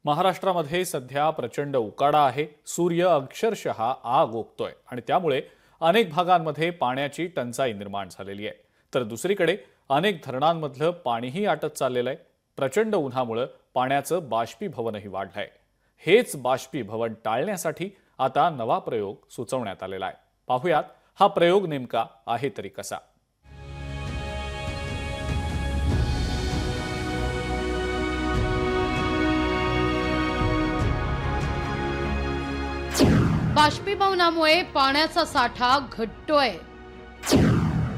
महाराष्ट्रामध्ये सध्या प्रचंड उकाडा आहे। सूर्य अक्षरशः आग ओकतोय आणि त्यामुळे अनेक भागांमध्ये पाण्याची टंचाई निर्माण झालेली आहे। तर दुसरीकडे अनेक धरणांमधलं पाणीही आटत चाललेलं आहे। प्रचंड उन्हामुळे पाण्याचं बाष्पीभवनही वाढलंय। हेच बाष्पीभवन टाळण्यासाठी आता नवा प्रयोग सुचवण्यात आलेला आहे। पाहूयात हा प्रयोग नेमका आहे तरी कसा। बाष्पीभवनामुळे पाण्याचा साठा घटतोय।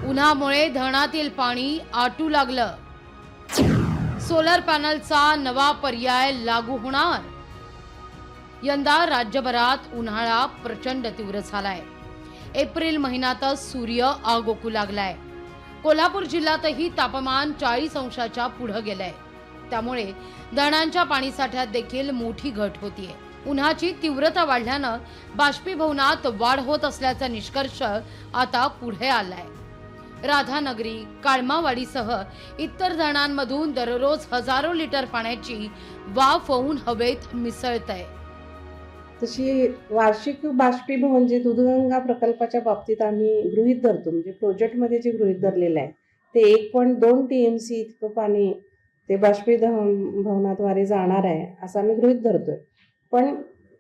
उन्हामुळे धरणातील पाणी आटू लागलं। सोलर पॅनलचा नवा पर्याय लागू होणार। यंदा राज्यभरात उन्हाळा प्रचंड तीव्र झालाय। एप्रिल महिन्यातच सूर्य आग ओकू लागलाय। कोल्हापूर जिल्ह्यातही तापमान 40 अंशाच्या पुढे गेलंय। त्यामुळे धरणांच्या पाणीसाठ्यात देखील मोठी घट होतीये। उन्हाची तीव्रता वाढल्यानं बाष्पीभवनात वाढ होत असल्याचा निष्कर्ष आता पुढे आलाय। राधानगरी, काळमावाडीसह इतर धरणांमधून दररोज हजारो लिटर पाण्याची वाफ होऊन हवेत मिसळते। तशी वार्षिक बाष्पीभवन जे दूधगंगा प्रकल्पाच्या बाबतीत आम्ही गृहीत धरतो, म्हणजे प्रोजेक्टमध्ये जे गृहीत धरलेलं आहे ते 1.2 TMC इतकं पाणी ते बाष्पीभवनाद्वारे जाणार आहे असं आम्ही गृहीत धरतोय। पण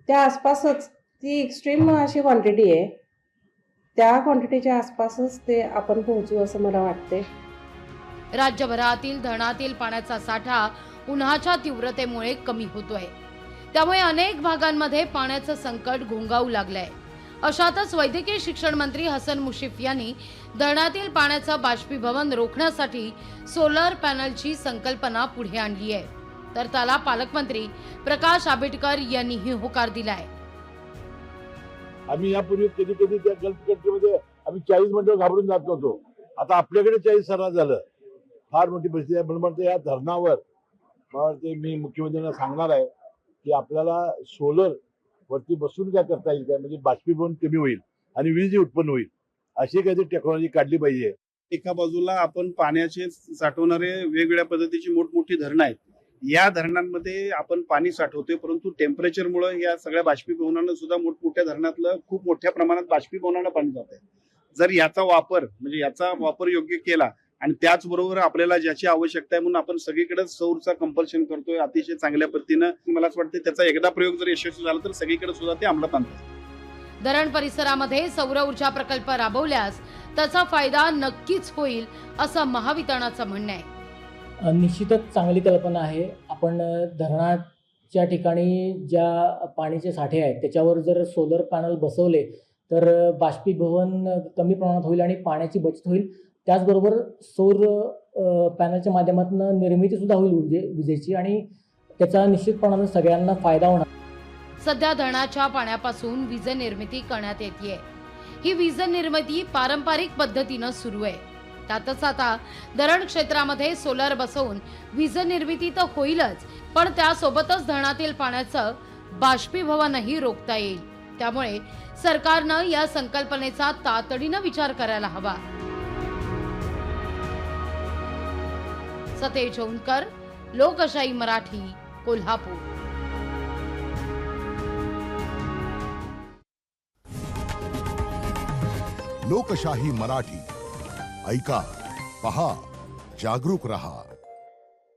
त्या आसपासच ती एक्स्ट्रीम अशी क्वांटिटी आहे, त्या क्वांटिटीच्या आसपासच ते आपण पोहोचू असं मला वाटते। राज्यभरातील धरणातील पाण्याचा साठा उन्हाच्या तीव्रतेमुळे कमी होतोय। त्यामुळे अनेक भागांमध्ये पाण्याचं संकट घोंगावू लागलंय। अशातच वैद्यकीय शिक्षण मंत्री हसन मुश्रीफ यांनी धरणातील पाण्याचं बाष्पीभवन रोखण्यासाठी सोलर पॅनलची संकल्पना पुढे आणली आहे। तर त्याला पालकमंत्री प्रकाश आंबेडकर यांनीही होकार दिलाय। आम्ही यापूर्वी कधी कधी त्या गल्फ कंट्रीमध्ये आम्ही 40 मिनिटं घाबरून जात होतो। आता आपल्याकडे 40 सर्रास झालं। फार मोठी परिस्थिती आहे। म्हणून म्हणते या धरणावर ते मी मुख्यमंत्र्यांना सांगणार आहे की आपल्याला सोलर वरती बसून काय करता येईल काय, म्हणजे बाष्पीभवन कमी होईल आणि वीज उत्पन्न होईल अशी काहीतरी टेक्नॉलॉजी काढली पाहिजे। एका बाजूला आपण पाण्याचे साठवणारे वेगवेगळ्या पद्धतीची मोठमोठी धरणं आहेत। या धरणांमध्ये आपण पाणी साठवतोय, परंतु टेम्परेचरमुळे या सगळ्या बाष्पीभवनानं सुद्धा मोठमोठ्या धरणातलं खूप मोठ्या प्रमाणात बाष्पीभवनानं पाणी जात आहे। जर याचा वापर योग्य केला आणि त्याचबरोबर आपल्याला ज्याची आवश्यकता आहे म्हणून आपण सगळीकडे सौरचा कंपल्शन करतोय अतिशय चांगल्या पद्धतीनं, मला असं वाटतं त्याचा एकदा प्रयोग जर यशस्वी झाला तर सगळीकडे सुद्धा ते अंमलात आणतात। धरण परिसरामध्ये सौर ऊर्जा प्रकल्प राबवल्यास त्याचा फायदा नक्कीच होईल असं महावितरणाचं म्हणणं आहे। निश्चितच चांगली कल्पना आहे। आपण धरणाच्या ठिकाणी ज्या पाण्याचे साठे आहेत त्याच्यावर जर सोलर पॅनल बसवले तर बाष्पीभवन कमी प्रमाणात होईल आणि पाण्याची बचत होईल। त्याचबरोबर सौर पॅनलच्या माध्यमातून निर्मिती सुद्धा होईल विजेची आणि त्याचा निश्चितपणाने सगळ्यांना फायदा होणार। सध्या धरणाच्या पाण्यापासून वीज निर्मिती करण्यात येते। ही वीज निर्मिती पारंपरिक पद्धतीनं सुरू आहे। त्यातच आता धरण क्षेत्रामध्ये सोलर बसवून वीज निर्मिती तर होईलच, पण त्यासोबतच धरणातील पाण्याचं बाष्पीभवनही रोखता येईल। त्यामुळे सरकारनं या संकल्पनेचा तातडीनं विचार करायला हवा। सतेज ओंकर, लोकशाही मराठी, कोल्हापूर। लोकशाही मराठी ऐका, पहा, जागरूक रहा।